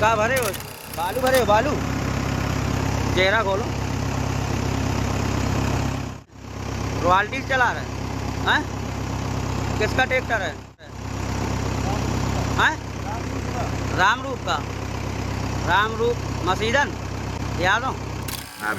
कहाँ भरे हो? बालू भरे हो? बालू चेहरा खोलो। रॉयल्टी चला रहे हैं? किसका ट्रैक्टर है? हैं? रामरूप का। रामरूप मसीदन याद हो?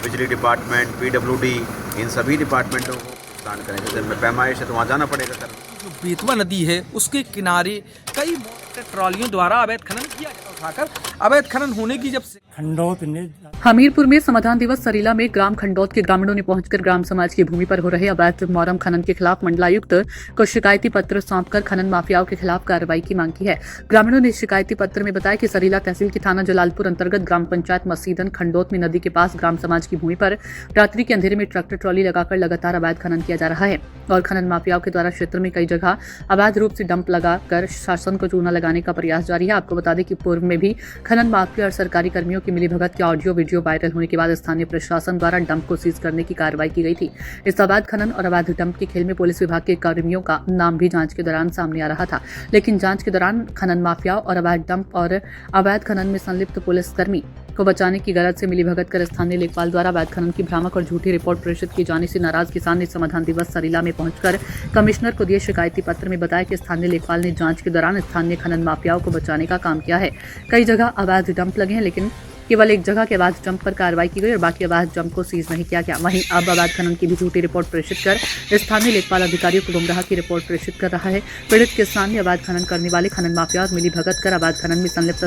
बिजली डिपार्टमेंट, पीडब्ल्यूडी, इन सभी डिपार्टमेंटों को भुगतान करेंगे। जब में पैमाइश है तो वहाँ जाना पड़ेगा सर। जो बेतवा नदी है उसके किनारे कई ट्रॉलियों द्वारा अवैध खनन किया जाता, उठाकर अवैध खनन होने की जब से खंडौत ने हमीरपुर में समाधान दिवस सरीला में ग्राम खंडौत के ग्रामीणों ने पहुंचकर ग्राम समाज की भूमि पर हो रहे अवैध मोरम खनन के खिलाफ मंडलायुक्त को शिकायती पत्र सौंपकर खनन माफियाओं के खिलाफ कार्रवाई की मांग की है। ग्रामीणों ने शिकायती पत्र में बताया कि सरीला तहसील के थाना जलालपुर अंतर्गत ग्राम पंचायत मसीदन खंडौत में नदी के पास ग्राम समाज की भूमि पर रात्रि के अंधेरे में ट्रैक्टर ट्रॉली लगाकर लगातार अवैध खनन किया जा रहा है और खनन माफियाओं के द्वारा क्षेत्र में कई जगह अवैध रूप से डंप लगाकर शासन को चूना लगाने का प्रयास जारी है। आपको बता दें कि पूर्व में भी खनन माफिया और सरकारी कर्मियों की मिलीभगत के ऑडियो वीडियो वायरल होने के बाद स्थानीय प्रशासन द्वारा डंप को सीज करने की कार्रवाई की गई थी। इस अवैध खनन और अवैध डंप के खेल में पुलिस विभाग के कर्मियों का नाम भी जांच के दौरान सामने आ रहा था, लेकिन जांच के दौरान खनन माफिया और अवैध डंप और अवैध खनन में संलिप्त पुलिसकर्मी को बचाने की गरज से मिलीभगत कर स्थानीय लेखपाल द्वारा अवैध खनन की भ्रामक और झूठी रिपोर्ट प्रेषित किए जाने से नाराज किसान ने समाधान दिवस सरीला में पहुंचकर कमिश्नर को दिए शिकायती पत्र में बताया कि स्थानीय लेखपाल ने जांच के दौरान स्थानीय खनन माफियाओं को बचाने का काम किया है। कई जगह अवैध डंप लगे हैं, लेकिन केवल एक जगह के अवैध डंप पर कार्रवाई की गई और बाकी अवैध डंप को सीज नहीं किया गया। वहीं अब अवैध खनन की भी झूठी रिपोर्ट प्रेषित कर स्थानीय लेखपाल अधिकारियों को गुमराह की रिपोर्ट प्रेषित कर रहा है। पीड़ित किसान ने अवैध खनन करने वाले खनन माफिया और मिलीभगत कर अवैध खनन में संलिप्त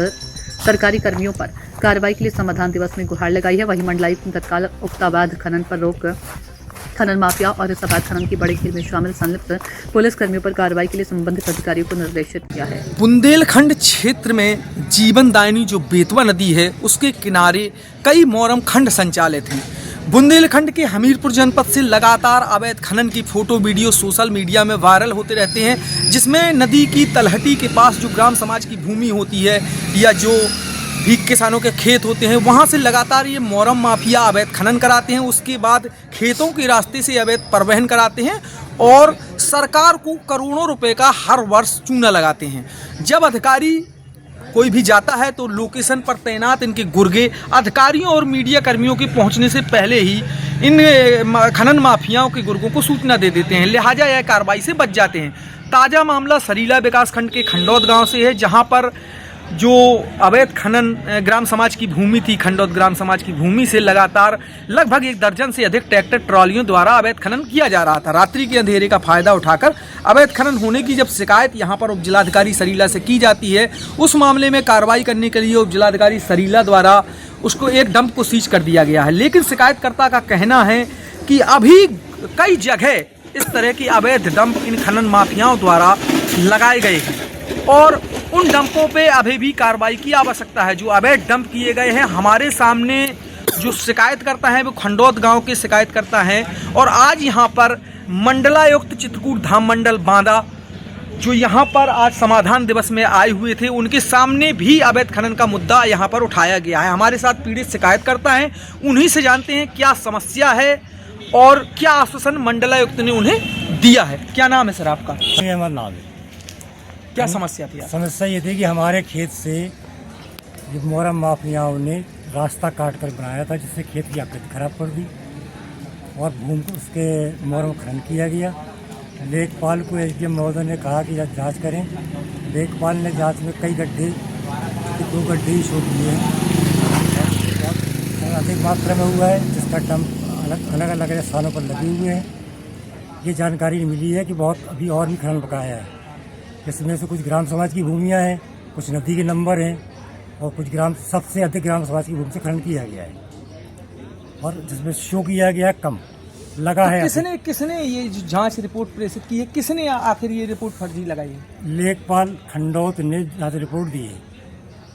सरकारी कर्मियों पर कार्रवाई के लिए समाधान दिवस में गुहार लगाई है। वहीं मंडलायुक्त ने तत्काल उक्त अवैध खनन पर रोक, खनन माफिया और इस अवैध खनन की बड़े खेल में शामिल संलिप्त पुलिस कर्मियों पर कार्रवाई के लिए संबंधित अधिकारियों को निर्देशित किया है। बुंदेलखंड क्षेत्र में जीवनदायिनी जो बेतवा नदी है उसके किनारे कई मोरम खंड संचालित हैं। बुंदेलखंड के हमीरपुर जनपद से लगातार अवैध खनन की फोटो वीडियो सोशल मीडिया में वायरल होते रहते हैं, जिसमें नदी की तलहटी के पास जो ग्राम समाज की भूमि होती है या जो भी किसानों के खेत होते हैं वहाँ से लगातार ये मोरम माफिया अवैध खनन कराते हैं। उसके बाद खेतों के रास्ते से अवैध परिवहन कराते हैं और सरकार को करोड़ों रुपए का हर वर्ष चूना लगाते हैं। जब अधिकारी कोई भी जाता है तो लोकेशन पर तैनात इनके गुर्गे अधिकारियों और मीडिया कर्मियों के पहुंचने से पहले ही इन खनन माफियाओं के गुर्गों को सूचना दे देते हैं, लिहाजा यह कार्रवाई से बच जाते हैं। ताज़ा मामला सरीला विकासखंड के खंडौत गांव से है, जहां पर जो अवैध खनन ग्राम समाज की भूमि थी, खंडौत ग्राम समाज की भूमि से लगातार लगभग 1 दर्जन से अधिक ट्रैक्टर ट्रॉलियों द्वारा अवैध खनन किया जा रहा था। रात्रि के अंधेरे का फायदा उठाकर अवैध खनन होने की जब शिकायत यहां पर उपजिलाधिकारी सरीला से की जाती है, उस मामले में कार्रवाई करने के लिए उपजिलाधिकारी सरीला द्वारा उसको एक डंप को सीज कर दिया गया है। लेकिन शिकायतकर्ता का कहना है कि अभी कई जगह इस तरह की अवैध डंप इन खनन माफियाओं द्वारा लगाए गए हैं और उन डंपों पे अभी भी कार्रवाई की आवश्यकता है। जो अवैध डंप किए गए हैं, हमारे सामने जो शिकायत करता है वो खंडौत गांव के शिकायत करता है और आज यहां पर मंडलायुक्त चित्रकूट धाम मंडल बांदा जो यहां पर आज समाधान दिवस में आए हुए थे, उनके सामने भी अवैध खनन का मुद्दा यहां पर उठाया गया है। हमारे साथ पीड़ित शिकायत करता है, उन्हीं से जानते हैं क्या समस्या है और क्या आश्वासन मंडलायुक्त ने उन्हें दिया है। क्या नाम है सर आपका? हमारा नाम है। क्या समस्या थी? समस्या ये थी कि हमारे खेत से ये मोरम माफियाओं ने रास्ता काट कर बनाया था, जिससे खेत की आकृति खराब कर दी और भूमि को उसके मोरम खनन किया गया। लेखपाल को एसडीएम महोदय ने कहा कि जांच करें। लेखपाल ने जांच में कई गड्ढे, 2 गड्ढे ही शो किए हैं, अधिक मात्रा में हुआ है, जिसका डंप अलग अलग स्थानों पर लगे हुए हैं। ये जानकारी मिली है कि बहुत अभी और भी खनन बकाया है, जिसमें से कुछ ग्राम समाज की भूमियां हैं, कुछ नदी के नंबर हैं और कुछ सबसे अधिक ग्राम समाज की भूमि से खनन किया गया है और जिसमें शो किया गया कम लगा है। किसने ये जांच रिपोर्ट प्रेषित की है? किसने आखिर ये रिपोर्ट फर्जी लगाई है? लेखपाल खंडौत ने जांच रिपोर्ट दी है,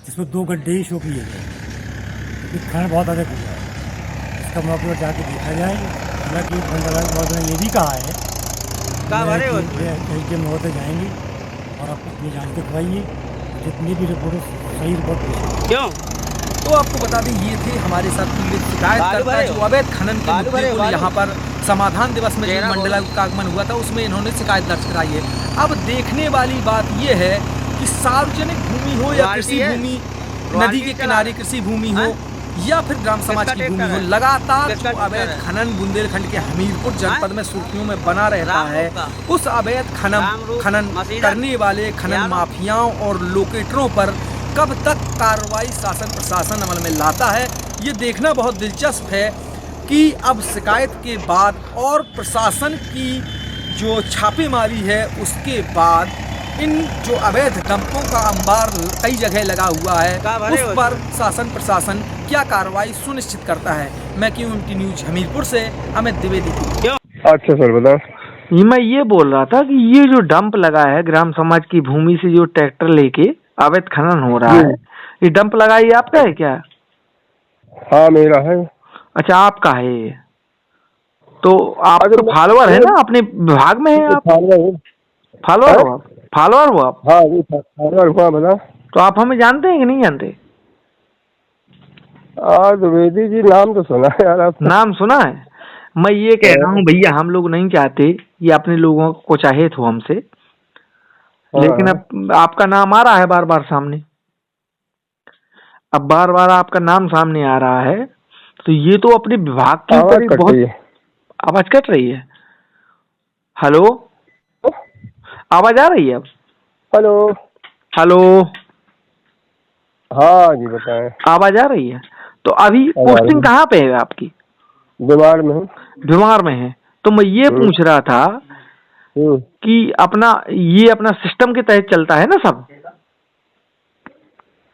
जिसमें 2 गड्ढे ही शो किए गए। खनन बहुत अधिक हुआ है, इसका मौके पर जाके देखा जाए। हालांकि मंडलायुक्त ने ये भी कहा है एसडीएम महोदय जाएंगे और आप अपनी जांच दिखवाइए, जितनी भी रिपोर्ट सही रिपोर्ट। क्यों? तो आपको बता दें, ये थे हमारे साथ पीड़ित शिकायतकर्ता जो अवैध खनन के मुद्दे को यहाँ पर समाधान दिवस में जो मंडलायुक्त का आगमन हुआ था उसमें इन्होंने शिकायत दर्ज कराई है। अब देखने वाली बात ये है कि सार्वजनिक भूमि हो या कृषि भूमि, नदी के किनारे कृषि भूमि हो या फिर ग्राम समाज की भूमि हो, लगातार जो अवैध खनन बुंदेलखंड के हमीरपुर जनपद में सुर्खियों में बना रहता है, उस अवैध खनन करने वाले खनन माफियाओं और लोकेटरों पर कब तक कार्रवाई शासन प्रशासन अमल में लाता है, ये देखना बहुत दिलचस्प है कि अब शिकायत के बाद और प्रशासन की जो छापेमारी है उसके बाद इन जो अवैध डंपों का अंबार कई जगह लगा हुआ है उस पर शासन प्रशासन क्या कार्रवाई सुनिश्चित करता है। मैं QMT न्यूज हमीरपुर से अमित द्विवेदी। अच्छा सर बताओ। मैं ये बोल रहा था कि ये जो डंप लगा है ग्राम समाज की भूमि से जो ट्रैक्टर लेके अवैध खनन हो रहा है, ये डंप लगा ये आपका है क्या? हाँ मेरा है। अच्छा आपका है ये, तो आप तो फॉलोअर है ना, अपने विभाग में है आप? फॉलोअर हो आप? फॉलोअर हो आप? हाँ जी फॉलोअर हुआ। बता। तो आप हमें जानते हैं कि नहीं जानते? द्विवेदी जी नाम तो सुना है यार आप। नाम सुना है। मैं ये कह रहा हूँ भैया, हम लोग नहीं चाहते ये अपने लोगों को चाहे तो हमसे, लेकिन अब आपका नाम आ रहा है बार बार सामने, अब बार बार आपका नाम सामने आ रहा है, तो ये तो अपने विभाग के ऊपर ही बहुत आवाज कट रही है। हेलो, आवाज आ रही है अब? हेलो हेलो, हाँ जी बताएं। आवाज आ रही है? तो अभी पोस्टिंग कहाँ पे है आपकी? बीमार में हूँ। बीमार में है, तो मैं ये पूछ रहा था कि अपना सिस्टम के तहत चलता है ना सब?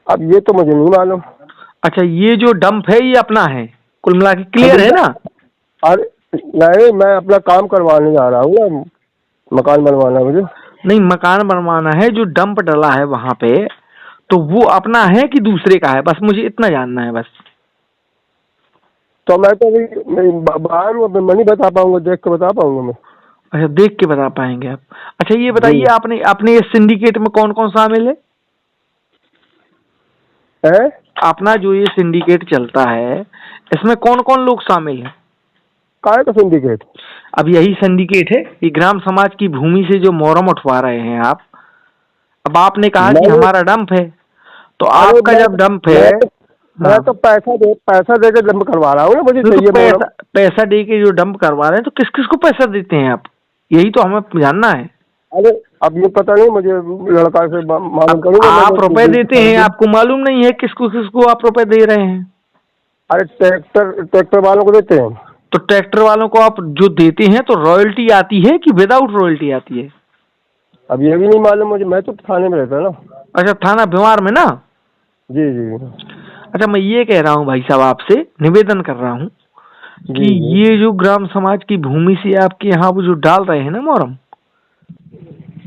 अब ये तो मुझे नहीं मालूम। अच्छा, ये जो डंप है ये अपना है, कुल मिला के क्लियर है ना? अरे नहीं, मैं अपना काम करवाने जा रहा हूँ, मकान बनवाना मुझे। नहीं, मकान बनवाना है, जो डंप डला है वहाँ पे तो वो अपना है कि दूसरे का है, बस मुझे इतना जानना है बस। तो मैं तो अभी बाहर हूँ, मैं नहीं बता पाऊंगा, देख के बता पाऊंगा मैं। अच्छा, देख के बता पाएंगे आप। अच्छा ये बताइए, आपने अपने इस सिंडिकेट में कौन कौन शामिल है? अपना जो ये सिंडिकेट चलता है इसमें कौन कौन लोग शामिल हैं? काय का सिंडिकेट? अब यही सिंडिकेट है, ये ग्राम समाज की भूमि से जो मोरम उठवा रहे हैं आप। अब आपने कहा कि हमारा डंप है, तो आपका जब डंप है, मैं तो पैसा दे के डंप करवा रहा हूँ ना, मुझे चाहिए पैसा दे के जो डंप करवा रहे हैं, तो किस किस को पैसा देते हैं आप? यही तो हमें जानना है। अरे अब ये पता नहीं मुझे, लड़का से मालूम करूंगा। आप रुपए देते हैं, आपको मालूम नहीं है किसको किसको आप रुपए दे रहे हैं? अरे ट्रैक्टर वालों को देते हैं। तो ट्रैक्टर वालों को आप जो देते हैं तो रॉयल्टी आती है कि विदाउट रॉयल्टी आती है? अब ये भी नहीं मालूम मुझे, मैं तो थाने में रहता ना। अच्छा, थाना बीमार में ना? जी जी। अच्छा, मैं ये कह रहा हूँ भाई साहब, आपसे निवेदन कर रहा हूँ कि ये जो ग्राम समाज की भूमि से आपके यहाँ वो जो डाल रहे हैं ना मोरम,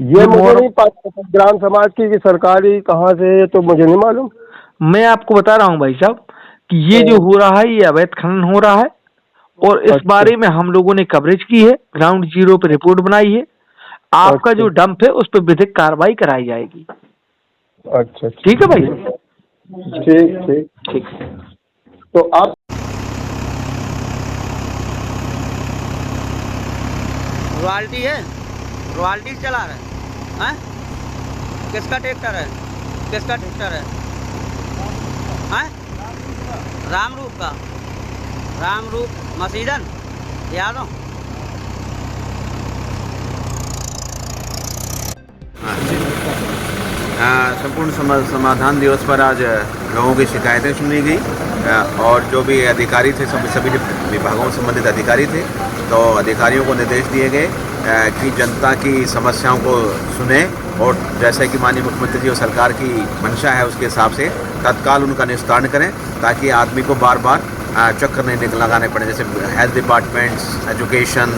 ये मुझे नहीं पता ग्राम समाज की सरकारी कहाँ से है, तो मुझे नहीं मालूम। मैं आपको बता रहा हूँ भाई साहब कि ये जो हो रहा है ये अवैध खनन हो रहा है, और इस बारे में हम लोगों ने कवरेज की है, ग्राउंड जीरो पे रिपोर्ट बनाई है। आपका जो डंप है उस पर विधिक कार्रवाई कराई जाएगी। अच्छा, ठीक है भाई? ठीक ठीक ठीक। तो आप रॉयल्टी है, रॉयल्टी चला रहे हैं? किसका ट्रैक्टर है? किसका ट्रैक्टर है? रामरूप का, रामरूप मसीदन यादव। संपूर्ण समाधान दिवस पर आज लोगों की शिकायतें सुनी गई, और जो भी अधिकारी थे, सभी विभागों से संबंधित अधिकारी थे, तो अधिकारियों को निर्देश दिए गए कि जनता की समस्याओं को सुने, और जैसे कि माननीय मुख्यमंत्री जी और सरकार की मंशा है उसके हिसाब से तत्काल उनका निस्तारण करें, ताकि आदमी को बार बार चक्कर नहीं लगाने पड़े। जैसे हेल्थ डिपार्टमेंट्स, एजुकेशन,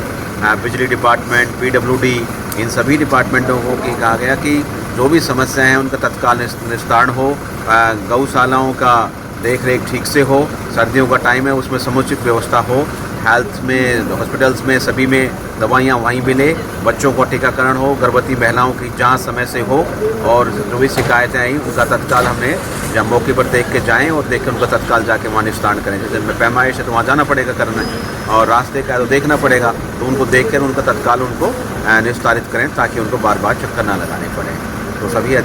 बिजली डिपार्टमेंट, PWD, इन सभी डिपार्टमेंटों को कहा गया कि जो भी समस्याएं हैं उनका तत्काल निस्तारण हो, गौशालाओं का देख रेख ठीक से हो, सर्दियों का टाइम है उसमें समुचित व्यवस्था हो, हेल्थ में, हॉस्पिटल्स में सभी में दवाइयाँ वहीं मिले, बच्चों का टीकाकरण हो, गर्भवती महिलाओं की जांच समय से हो, और जो भी शिकायतें आई उनका तत्काल हमने जब मौके पर देख के जाएँ और देख कर उनका तत्काल जाके वहाँ निस्तारण करें। जैसे में पैमाइश है तो वहाँ जाना पड़ेगा करने, और रास्ते का है तो देखना पड़ेगा, तो उनको देख कर उनका तत्काल उनको निस्तारित करें, ताकि उनको बार बार चक्कर ना लगाने पड़े। तो सभी